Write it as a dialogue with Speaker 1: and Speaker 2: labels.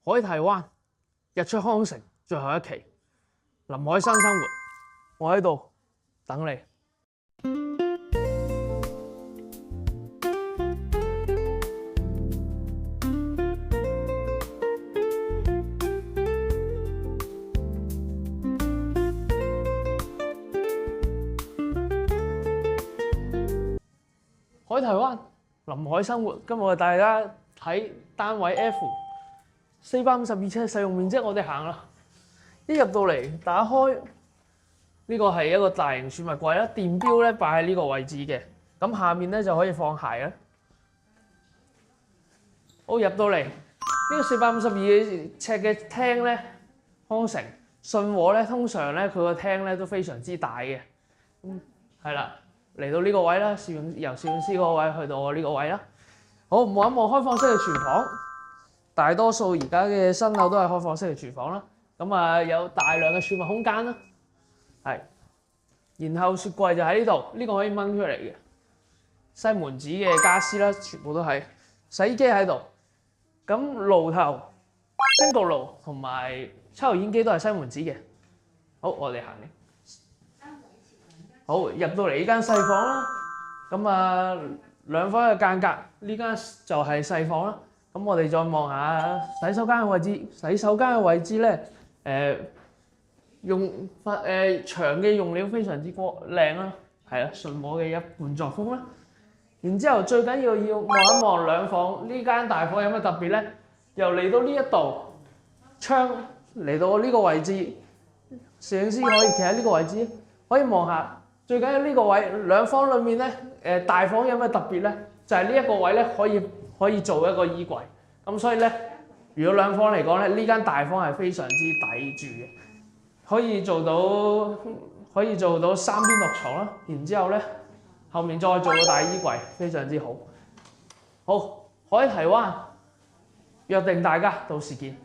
Speaker 1: 海堤灣日出康城最後一期，林海新生活，我喺度等你。海堤灣臨海生活，今日我哋大家睇單位 F 452尺實用面積，我哋行啦。一入到嚟，打開呢個係一個大型儲物櫃啦，電錶咧擺喺呢個位置嘅，咁下面咧就可以放鞋啦。好，入到嚟呢個452尺嘅廳咧，康城信和咧，通常咧佢個廳咧都非常之大嘅，係啦。嚟到呢個位啦，由攝影師嗰個位去到我呢個位啦。好，望一望開放式嘅廚房，大多數而家嘅新樓都係開放式嘅廚房啦。咁啊，有大量嘅儲物空間啦，係。然後雪櫃就喺呢度，呢個可以掹出嚟嘅。西門子嘅家私啦，全部都係。洗衣機喺度，咁爐頭、蒸焗爐同埋抽油煙機都係西門子嘅。好，我哋行嘅。好，入到嚟呢間細房啦，咁啊兩房嘅間隔，呢間就係細房啦。咁我哋再望下洗手間嘅位置，洗手間嘅位置咧，牆嘅用料非常之靚啦，係啦，順和嘅一貫作風啦。然之後最緊要望一望兩房呢間大房有咩特別咧？由嚟到呢一度窗嚟到呢個位置，攝影師可以企喺呢個位置，可以望下。最緊要呢個位，兩房裏面咧，大房有咩特別咧？就係呢一個位咧，可以做一個衣櫃。咁所以咧，如果兩房嚟講咧，呢間大房係非常之抵住嘅，可以做到三邊落床啦。然之後咧，後面再做個大衣櫃，非常之好。好，海堤灣，約定大家到時見。